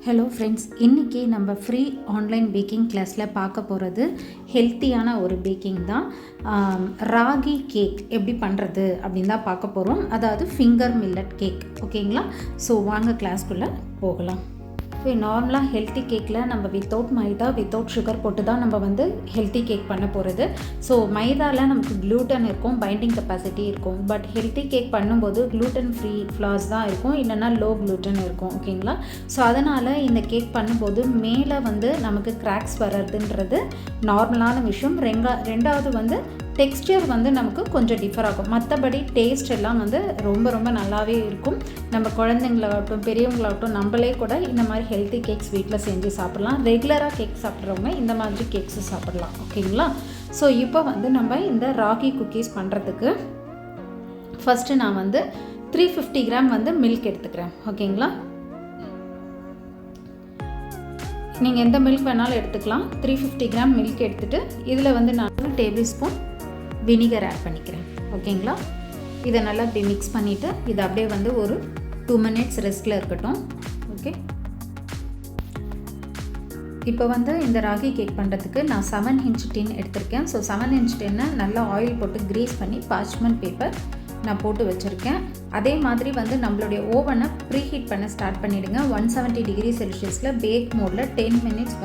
Hello friends, இன்றைக்கி நம்ம free online packing கிளாஸில் பார்க்க போகிறது ஹெல்த்தியான ஒரு பேக்கிங் தான். ராகி கேக் எப்படி பண்ணுறது அப்படின்னு தான் பார்க்க போகிறோம். அதாவது ஃபிங்கர் மில்லட் கேக். ஓகேங்களா? ஸோ வாங்க கிளாஸ்க்குள்ளே போகலாம். இப்போ நார்மலாக ஹெல்த்தி கேக்கில் நம்ம வித்தவுட் மைதா வித்தவுட் சுகர் போட்டு தான் நம்ம ஹெல்த்தி கேக் பண்ண போகிறது. ஸோ மைதாவில் நமக்கு க்ளூட்டன் இருக்கும், பைண்டிங் கெப்பாசிட்டி இருக்கும். பட் ஹெல்த்தி கேக் பண்ணும்போது க்ளூட்டன் ஃப்ரீ ஃப்ளார்ஸ் தான் இருக்கும், இல்லைனா லோ க்ளூட்டன் இருக்கும். ஓகேங்களா? ஸோ அதனால் இந்த கேக் பண்ணும்போது மேலே நமக்கு கிராக்ஸ் வர்றதுன்றது நார்மலான விஷயம். ரெண்டாவது டெக்ஸ்டர் நமக்கு கொஞ்சம் டிஃபர் ஆகும். மற்றபடி டேஸ்ட் எல்லாம் ரொம்ப நல்லாவே இருக்கும். நம்ம குழந்தைங்களாகட்டும் பெரியவங்களாகட்டும் நம்மளே கூட இந்த மாதிரி ஹெல்த்தி கேக்ஸ் வீட்டில் செஞ்சு சாப்பிட்லாம். ரெகுலராக கேக் சாப்பிட்றவங்க இந்த மாதிரி கேக்ஸு சாப்பிட்லாம். ஓகேங்களா? ஸோ இப்போ நம்ம இந்த ராகி குக்கீஸ் பண்ணுறதுக்கு ஃபஸ்ட்டு நான் 350 கிராம் மில்க் எடுத்துக்கிறேன். ஓகேங்களா? நீங்கள் எந்த மில்க் வேணாலும் எடுத்துக்கலாம். 350 கிராம் மில்க் எடுத்துகிட்டு இதில் நான் 1 டேபிள் ஸ்பூன் வினிகர் ஆட் பண்ணிக்கிறேன். ஓகேங்களா? இதை நல்லா இப்படி மிக்ஸ் பண்ணிவிட்டு இது அப்படியே ஒரு 2 மினிட்ஸ் ரெஸ்ட்டில் இருக்கட்டும். ஓகே, இப்போ இந்த ராகி கேக் பண்ணுறதுக்கு நான் 7 இன்ச் டின் எடுத்திருக்கேன். ஸோ 7 இன்ச் டின்னை நல்லா ஆயில் போட்டு க்ரீஸ் பண்ணி பார்ச்மெண்ட் பேப்பர் நான் போட்டு வச்சுருக்கேன். அதே மாதிரி நம்மளுடைய ஓவனை ப்ரீஹீட் பண்ண ஸ்டார்ட் பண்ணிவிடுங்க. 170 டிகிரி செல்சியஸில் பேக் மோடில் 10 மினிட்ஸ்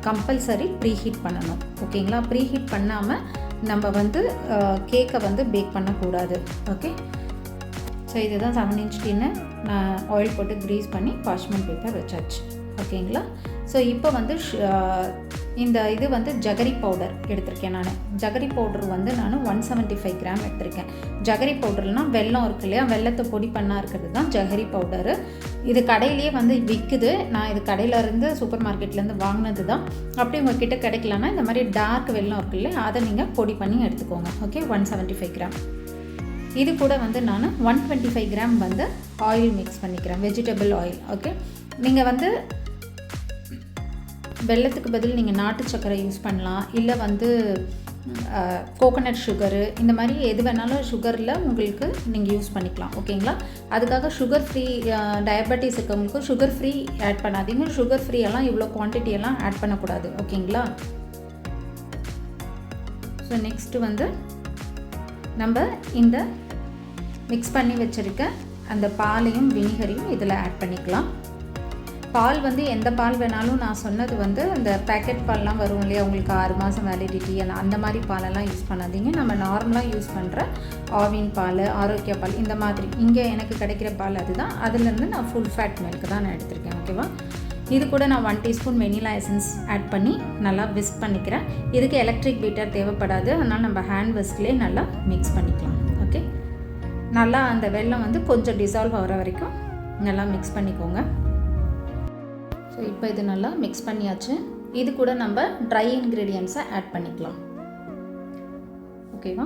கம்பல்சரி ப்ரீஹீட் பண்ணணும். ஓகேங்களா? ப்ரீஹீட் பண்ணாமல் நம்ம கேக்கை பேக் பண்ணக்கூடாது. ஓகே, ஸோ இதுதான் 7 இன்ச் டின்னு நான் ஆயில் போட்டு க்ரீஸ் பண்ணி பார்ச்மெண்ட் பேப்பர் வச்சாச்சு. ஓகேங்களா? ஸோ இப்போ இந்த இது ஜகரி பவுடர் எடுத்திருக்கேன். நான் ஜகரி பவுடர் நான் 175 கிராம் எடுத்திருக்கேன். ஜகரி பவுடர்னால் வெல்லம் இருக்கு இல்லையா, வெல்லத்தை பொடி பண்ணால் இருக்கிறது தான் ஜகரி பவுடரு. இது கடையிலேயே விற்குது. நான் இது கடையிலேருந்து சூப்பர் மார்க்கெட்லேருந்து வாங்கினது தான். அப்படி உங்கள்கிட்ட கிடைக்கலன்னா இந்த மாதிரி டார்க் வெல்லம் இருக்கு இல்லையா, அதை நீங்கள் பொடி பண்ணி எடுத்துக்கோங்க. Okay, 175 gram. இது கூட நான் 125 கிராம் ஆயில் மிக்ஸ் பண்ணிக்கிறேன், வெஜிடபிள் ஆயில். ஓகே, நீங்கள் வெல்லத்துக்கு பதில் நீங்கள் நாட்டு சர்க்கரை யூஸ் பண்ணலாம், இல்லை கோகோனட் சுகரு, இந்த மாதிரி எது வேணாலும் சுகரில் உங்களுக்கு நீங்கள் யூஸ் பண்ணிக்கலாம். ஓகேங்களா? அதுக்காக சுகர் ஃப்ரீ டயபெட்டிஸ் இருக்கவங்களுக்கு சுகர் ஃப்ரீ ஆட் பண்ணாதீங்க. சுகர் ஃப்ரீ எல்லாம் இவ்வளோ குவான்டிட்டியெல்லாம் ஆட் பண்ணக்கூடாது. ஓகேங்களா? ஸோ நெக்ஸ்ட்டு நம்ம இந்த மிக்ஸ் பண்ணி வச்சுருக்க அந்த பாலையும் வினிகரையும் இதில் ஆட் பண்ணிக்கலாம். பால் எந்த பால் வேணாலும், நான் சொன்னது அந்த பேக்கெட் பால்லாம் வரும் இல்லையா, உங்களுக்கு 6 மாதம் வேலிடிட்டி, அந்த மாதிரி பாலெல்லாம் யூஸ் பண்ணாதீங்க. நம்ம நார்மலாக யூஸ் பண்ணுற ஆவின் பால், ஆரோக்கிய பால், இந்த மாதிரி இங்கே எனக்கு கிடைக்கிற பால் அதுதான். அதுலேருந்து நான் ஃபுல் ஃபேட் மில்க் தான் நான் எடுத்திருக்கேன். ஓகேவா? இது கூட நான் 1 டீஸ்பூன் வெனிலா எசன்ஸ் ஆட் பண்ணி நல்லா விஸ்க் பண்ணிக்கிறேன். இதுக்கு எலக்ட்ரிக் பீட்டர் தேவைப்படாது, அதனால் நம்ம ஹேண்ட் விஸ்க்லேயே நல்லா மிக்ஸ் பண்ணிக்கலாம். ஓகே, நல்லா அந்த வெல்லம் கொஞ்சம் டிசால்வ் ஆகிற வரைக்கும் நல்லா மிக்ஸ் பண்ணிக்கோங்க. ஸோ இப்போ இது நல்லா மிக்ஸ் பண்ணியாச்சு. இது கூட நம்ம ட்ரை இன்க்ரீடியன்ட்ஸை ஆட் பண்ணிக்கலாம். ஓகேவா?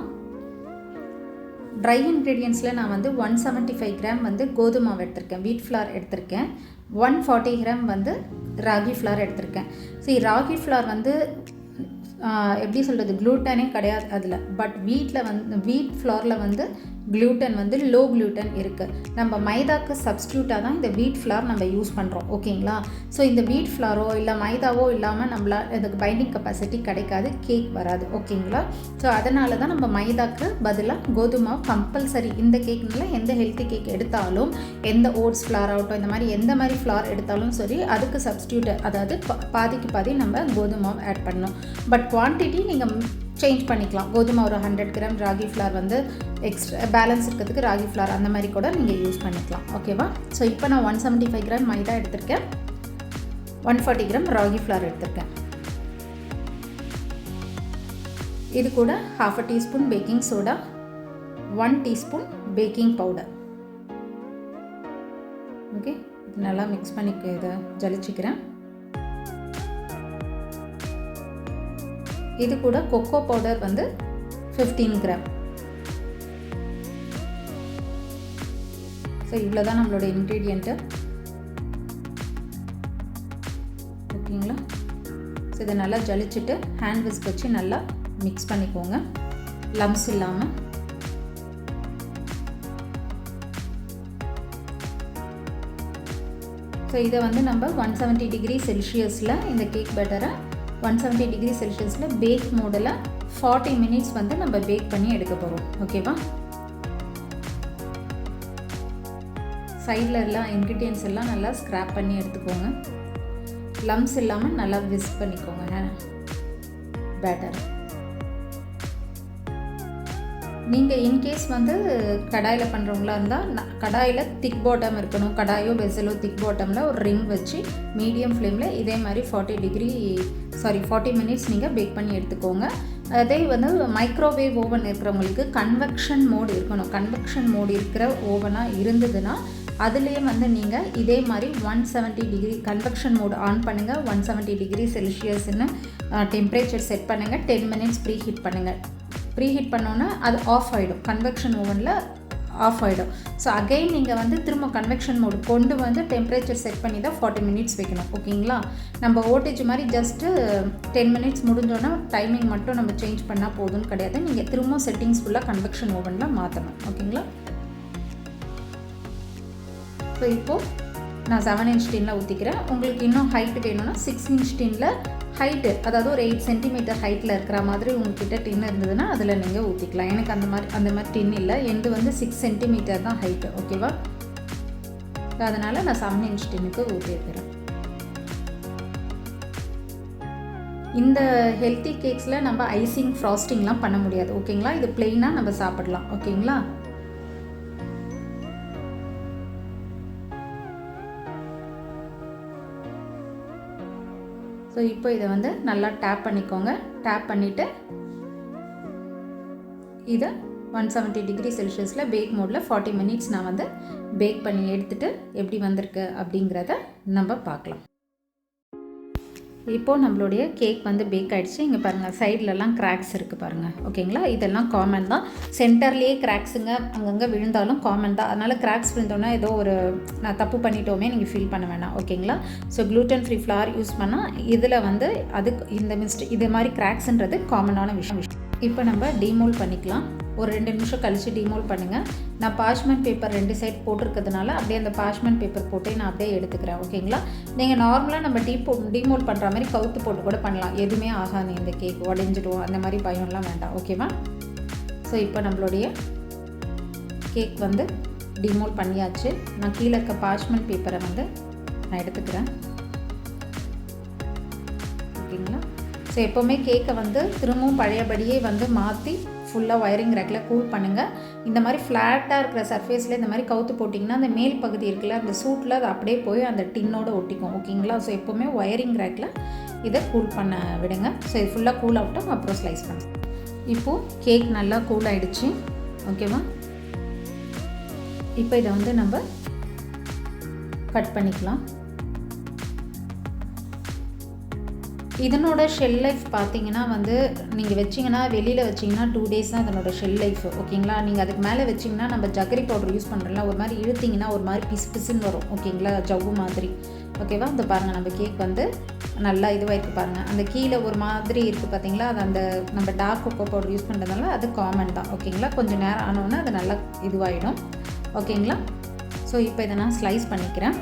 ட்ரை இன்க்ரீடியன்ட்ஸில் நான் 175 கிராம் கோதுமை மாவு எடுத்திருக்கேன், வீட் ஃப்ளார் எடுத்திருக்கேன். 140 கிராம் ராகி ஃப்ளார் எடுத்திருக்கேன். சரி, ராகி ஃப்ளார் எப்படி சொல்கிறது, க்ளூட்டனே கிடையாது அதில். பட் வீட் ஃப்ளாரில் க்ளூட்டன் லோ க்ளூட்டன் இருக்குது. நம்ம மைதாக்கு சப்ஸ்டியூட்டாக தான் இந்த வீட் ஃப்ளார் நம்ம யூஸ் பண்ணுறோம். ஓகேங்களா? ஸோ இந்த வீட் ஃப்ளாரோ இல்லை மைதாவோ இல்லாமல் நம்மளால் இதுக்கு பைண்டிங் கெப்பாசிட்டி கிடைக்காது, கேக் வராது. ஓகேங்களா? ஸோ அதனால தான் நம்ம மைதாக்கு பதிலாக கோதுமை கம்பல்சரி. இந்த கேக்னால எந்த ஹெல்த்தி கேக் எடுத்தாலும், எந்த ஓட்ஸ் ஃப்ளார் ஆகட்டும், இந்த மாதிரி எந்த மாதிரி ஃப்ளார் எடுத்தாலும் சரி, அதுக்கு சப்ஸ்டியூட், அதாவது பாதிக்கு பாதி நம்ம கோதுமை ஆட் பண்ணணும். பட் குவான்டிட்டி நீங்கள் சேஞ்ச் பண்ணிக்கலாம். கோதுமை ஒரு 100 gram, ragi flour extra balance இருக்கிறதுக்கு ராகி ஃப்ளார் அந்த மாதிரி கூட நீங்கள் யூஸ் பண்ணிக்கலாம். ஓகேவா? ஸோ இப்போ நான் 175 கிராம் மைதா எடுத்திருக்கேன், 140 கிராம் ராகி ஃப்ளார் எடுத்திருக்கேன். இது கூட 1/2 teaspoon baking soda, 1 teaspoon baking powder. Okay, இது நல்லா மிக்ஸ் பண்ணி இதை ஜலிச்சிக்கிறேன். இது கூட கொக்கோ பவுடர் 15 கிராம். ஸோ இவ்வளோ தான் நம்மளோட இன்க்ரீடியண்ட்டு. ஓகேங்களா? ஸோ இதை நல்லா ஜலிச்சுட்டு ஹேண்ட் விஸ்க் வச்சு நல்லா மிக்ஸ் பண்ணிக்கோங்க, லம்ஸ் இல்லாமல். ஸோ இதை வந்து நம்ம 170 டிகிரி செல்சியஸில் இந்த கேக் பேட்டரை 170 டிகிரி செல்சியஸில் பேக் மோடில் 40 மினிட்ஸ் வந்து நம்ம பேக் பண்ணி எடுக்க போகிறோம். ஓகேவா? சைடில் எல்லாம் இன்க்ரீடியன்ஸ் எல்லாம் நல்லா ஸ்க்ராப் பண்ணி எடுத்துக்கோங்க. லம்ஸ் இல்லாமல் நல்லா விஸ்க் பண்ணிக்கோங்க பேட்டர். நீங்கள் இன்கேஸ் வந்து கடாயில் பண்ணுறவங்களா இருந்தால் கடாயில் திக் பாட்டம் இருக்கணும். கடாயோ வெசலோ திக் பாட்டமில் ஒரு ரிங் வச்சு மீடியம் ஃப்ளேமில் இதே மாதிரி 40 மினிட்ஸ் நீங்கள் பேக் பண்ணி எடுத்துக்கோங்க. அதே வந்து மைக்ரோவேவ் ஓவன் இருக்கிறவங்களுக்கு கன்வெக்ஷன் மோடு இருக்கணும். கன்வெக்ஷன் மோடு இருக்கிற ஓவனாக இருந்ததுன்னா அதுலேயே வந்து நீங்கள் இதே மாதிரி 170 டிகிரி கன்வெக்ஷன் மோடு ஆன் பண்ணுங்கள். 170 டிகிரி செல்சியஸ்ன்னு டெம்பரேச்சர் செட் பண்ணுங்கள். 10 மினிட்ஸ் ப்ரீ ஹீட் பண்ணுங்கள். ப்ரீ ஹீட் பண்ணோன்னா அது ஆஃப் ஆகிடும். கன்வெக்ஷன் ஓவனில் ஆஃப் ஆகிடும். ஸோ அகைன் நீங்கள் வந்து திரும்ப கன்வெக்ஷன் மோடு கொண்டு வந்து டெம்பரேச்சர் செட் பண்ணி தான் 40 மினிட்ஸ் வைக்கணும். ஓகேங்களா? நம்ம ஓட்டேஜ் மாதிரி ஜஸ்ட்டு 10 மினிட்ஸ் முடிஞ்சோன்னா டைமிங் மட்டும் நம்ம சேஞ்ச் பண்ணால் போதும்னு கிடையாது. நீங்கள் திரும்ப செட்டிங்ஸ் ஃபுல்லாக கன்வெக்ஷன் ஓவனில் மாற்றணும். ஓகேங்களா? ஸோ இப்போது நான் 7 இன்ச் டின்னில் ஊற்றிக்கிறேன். உங்களுக்கு இன்னும் ஹைட்டு வேணும்னா 6 இன்ச் டின்னில் ஹைட்டு, அதாவது ஒரு 8 சென்டிமீட்டர் ஹைட்டில் இருக்கிற மாதிரி உங்கள்கிட்ட டின் இருந்ததுன்னா அதில் நீங்கள் ஊற்றிக்கலாம். எனக்கு அந்த மாதிரி டின் இல்லை. எந்த வந்து 6 சென்டிமீட்டர் தான் ஹைட்டு. ஓகேவா? அதனால் நான் 7 இன்ச் டின்னுக்கு ஊற்றிருக்கிறேன். இந்த ஹெல்த்தி கேக்ஸில் நம்ம ஐசிங் ஃப்ராஸ்டிங்லாம் பண்ண முடியாது. ஓகேங்களா? இது பிளெயினாக நம்ம சாப்பிடலாம். ஓகேங்களா? ஸோ இப்போ இதை வந்து நல்லா டேப் பண்ணிக்கோங்க. டேப் பண்ணிவிட்டு இதை 170 டிகிரி செல்சியஸில் பேக் மோடில் 40 மினிட்ஸ் நான் வந்து பேக் பண்ணி எடுத்துகிட்டு எப்படி வந்திருக்கு அப்படிங்கிறத நம்ம பார்க்கலாம். இப்போது நம்மளுடைய கேக் வந்து பேக் ஆகிடுச்சு. இங்கே பாருங்கள், சைட்லலாம் கிராக்ஸ் இருக்குது பாருங்கள். ஓகேங்களா? இதெல்லாம் காமன் தான். சென்டர்லேயே கிராக்ஸுங்க அங்கங்கே விழுந்தாலும் காமன் தான். அதனால் கிராக்ஸ் விழுந்தோன்னா ஏதோ ஒரு நான் தப்பு பண்ணிட்டோமே நீங்கள் ஃபீல் பண்ண வேணாம். ஓகேங்களா? So gluten free flour use பண்ணால் இதில் வந்து அதுக்கு இந்த இது மாதிரி கிராக்ஸுன்றது காமனான விஷயம். இப்போ நம்ம டீமோல் பண்ணிக்கலாம். ஒரு 2 நிமிஷம் கழித்து டீமோல் பண்ணுங்கள். நான் பார்ச்மெண்ட் பேப்பர் 2 சைட் போட்டிருக்கிறதுனால அப்படியே அந்த பார்ச்மெண்ட் பேப்பர் போட்டு நான் அப்படியே எடுத்துக்கிறேன். ஓகேங்களா? நீங்கள் நார்மலாக நம்ம டீமோல் பண்ணுற மாதிரி கவுத்து போட்டு கூட பண்ணலாம். எதுவுமே ஆகாது. இந்த கேக் உடஞ்சிடும் அந்த மாதிரி பயம்லாம் வேண்டாம். ஓகேவா? ஸோ இப்போ நம்மளுடைய கேக் வந்து டீமோல் பண்ணியாச்சு. நான் கீழே இருக்க பார்ச்மெண்ட் பேப்பரை வந்து நான் எடுத்துக்கிறேன். ஓகேங்களா? ஸோ எப்போவுமே கேக்கை வந்து திரும்பவும் பழையபடியே வந்து மாற்றி ஃபுல்லாக ஒயரிங் ரேக்கில் கூல் பண்ணுங்கள். இந்த மாதிரி ஃப்ளாட்டாக இருக்கிற சர்ஃபேஸில் இந்த மாதிரி கவுத்து போட்டிங்கன்னா அந்த மேல் பகுதி இருக்குல்ல, அந்த சூட்டில் அது அப்படியே போய் அந்த டின்னோடு ஒட்டிக்கும். ஓகேங்களா? ஸோ எப்போவுமே ஒயரிங் ரேக்கில் இதை கூல் பண்ண விடுங்க. ஸோ இது ஃபுல்லாக கூல் ஆகட்டும், அப்புறம் ஸ்லைஸ் பண்ணுங்க. இப்போது கேக் நல்லா கூல் ஆகிடுச்சு. ஓகேவா? இப்போ இதை வந்து நம்ம கட் பண்ணிக்கலாம். இதனோட ஷெல் லைஃப் பார்த்தீங்கன்னா வந்து நீங்கள் வச்சிங்கன்னா வெளியில் வச்சிங்கன்னா 2 days தான் இதனோட ஷெல் லைஃப். ஓகேங்களா? நீங்கள் அதுக்கு மேலே வச்சிங்கன்னா நம்ம ஜக்கரி பவுடர் யூஸ் பண்ணுறோம்ல, ஒரு மாதிரி இழுத்திங்கன்னா ஒரு மாதிரி பிசுன்னு வரும். ஓகேங்களா? ஜவ்வு மாதிரி. ஓகேவா? இந்த பாருங்கள், நம்ம கேக் வந்து நல்லா இதுவாக இருக்குது பாருங்கள். அந்த கீழே ஒரு மாதிரி இருக்குது பார்த்தீங்களா? அது அந்த நம்ம டார்க் கொக்கோ பவுடர் யூஸ் பண்ணுறதுனால அது காமன் தான். ஓகேங்களா? கொஞ்சம் நேரம் ஆனோன்னா அது நல்லா இதுவாகிடும். ஓகேங்களா? ஸோ இப்போ இதை நான் ஸ்லைஸ் பண்ணிக்கிறேன்.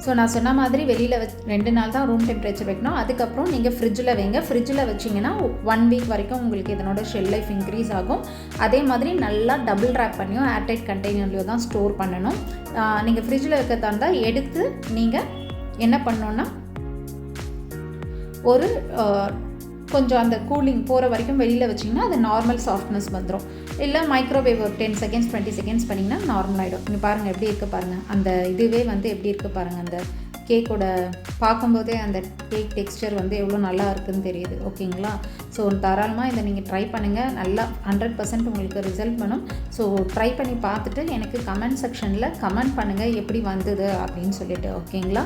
ஸோ நான் சொன்ன மாதிரி வெளியில் 2 நாள் தான் ரூம் டெம்பரேச்சர் வைக்கணும். அதுக்கப்புறம் நீங்கள் ஃப்ரிட்ஜில் வைங்க. ஃப்ரிட்ஜில் வச்சிங்கன்னா 1 வீக் வரைக்கும் உங்களுக்கு இதனோட ஷெல் லைஃப் இன்க்ரீஸ் ஆகும். அதே மாதிரி நல்லா டபுள் ரேப் பண்ணியும் ஏர்டைட் கண்டெய்னர்லையோ தான் ஸ்டோர் பண்ணணும். நீங்கள் ஃப்ரிட்ஜில் வைக்கிறதா இருந்தால் எடுத்து நீங்கள் என்ன பண்ணணுன்னா ஒரு கொஞ்சம் அந்த கூலிங் போகிற வரைக்கும் வெளியில் வச்சிங்கன்னா அது நார்மல் சாஃப்ட்னஸ் வந்துடும். இல்லை மைக்ரோவேவ் ஒரு 10 செகண்ட்ஸ் 20 செகண்ட்ஸ் பண்ணிங்கன்னா நார்மல் ஆகிடும். இங்கே பாருங்கள் எப்படி இருக்குது பாருங்கள். அந்த இதுவே வந்து எப்படி இருக்குது பாருங்கள். அந்த கேக்கோட பார்க்கும்போதே அந்த கேக் டெக்ஸ்சர் வந்து எவ்வளோ நல்லா இருக்குதுன்னு தெரியுது. ஓகேங்களா? ஸோ தாராளமாக இதை நீங்கள் ட்ரை பண்ணுங்கள். நல்லா 100% உங்களுக்கு ரிசல்ட் பண்ணும். ஸோ ட்ரை பண்ணி பார்த்துட்டு எனக்கு கமெண்ட் செக்ஷனில் கமெண்ட் பண்ணுங்கள் எப்படி வந்தது அப்படின்னு சொல்லிட்டு. ஓகேங்களா?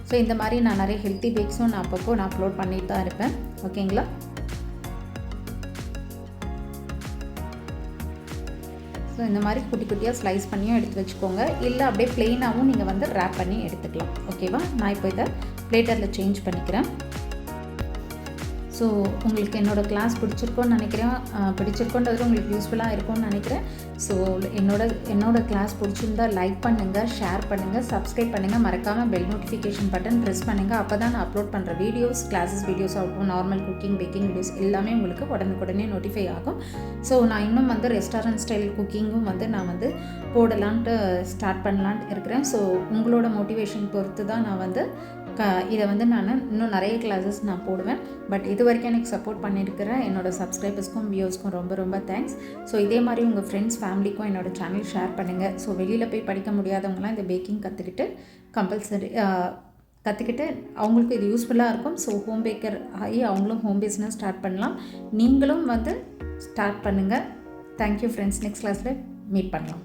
ஸோ இந்த மாதிரி நான் நிறைய ஹெல்த்தி பேக்ஸும் நான் அப்பப்போ நான் அப்லோட் பண்ணிட்டு தான் இருப்பேன். ஓகேங்களா? ஸோ இந்த மாதிரி குட்டி குட்டியாக ஸ்லைஸ் பண்ணியும் எடுத்து வச்சுக்கோங்க. இல்லை அப்படியே ப்ளெயினாகவும் நீங்கள் வந்து ரேப் பண்ணி எடுத்துக்கலாம். ஓகேவா? நான் இப்போ இதை பிளேட்டரில் சேஞ்ச் பண்ணிக்கிறேன். ஸோ உங்களுக்கு என்னோடய கிளாஸ் பிடிச்சிருக்கோன்னு நினைக்கிறேன். பிடிச்சிருக்கோன்றது உங்களுக்கு யூஸ்ஃபுல்லாக இருக்கும்னு நினைக்கிறேன். ஸோ என்னோடய கிளாஸ் பிடிச்சிருந்தா லைக் பண்ணுங்கள், ஷேர் பண்ணுங்கள், சப்ஸ்கிரைப் பண்ணுங்கள். மறக்காமல் பெல் நோட்டிஃபிகேஷன் பட்டன் ப்ரெஸ் பண்ணுங்கள். அப்போ தான் நான் அப்லோட் பண்ணுற வீடியோஸ், கிளாஸஸ் வீடியோஸ் ஆகட்டும், நார்மல் குக்கிங், பேக்கிங் வீடியோஸ் எல்லாமே உங்களுக்கு உடனுக்குடனே நோட்டிஃபை ஆகும். ஸோ நான் இன்னும் வந்து ரெஸ்டாரண்ட் ஸ்டைல் குக்கிங்கும் வந்து நான் வந்து போடலான்ட்டு ஸ்டார்ட் பண்ணலான்ட்டு இருக்கிறேன். ஸோ உங்களோட மோட்டிவேஷன் பொறுத்து தான் நான் வந்து இதை வந்து நான் இன்னும் நிறைய கிளாஸஸ் நான் போடுவேன். பட் இது வரைக்கும் எனக்கு சப்போர்ட் பண்ணியிருக்கிற என்னோடய சப்ஸ்கிரைபர்ஸ்க்கும் வியூவர்ஸ்க்கும் ரொம்ப ரொம்ப தேங்க்ஸ். ஸோ இதே மாதிரி உங்கள் ஃப்ரெண்ட்ஸ், ஃபேமிலிக்கும் என்னோடய சேனல் ஷேர் பண்ணுங்கள். ஸோ வெளியில் போய் படிக்க முடியாதவங்களாம் இந்த பேக்கிங் கற்றுக்கிட்டு கற்றுக்கிட்டு அவங்களுக்கும் இது யூஸ்ஃபுல்லாக இருக்கும். ஸோ ஹோம் பேக்கர் ஆகி அவங்களும் ஹோம் பிஸ்னஸ் ஸ்டார்ட் பண்ணலாம். நீங்களும் வந்து ஸ்டார்ட் பண்ணுங்கள். Thank you friends. நெக்ஸ்ட் கிளாஸில் மீட் பண்ணலாம்.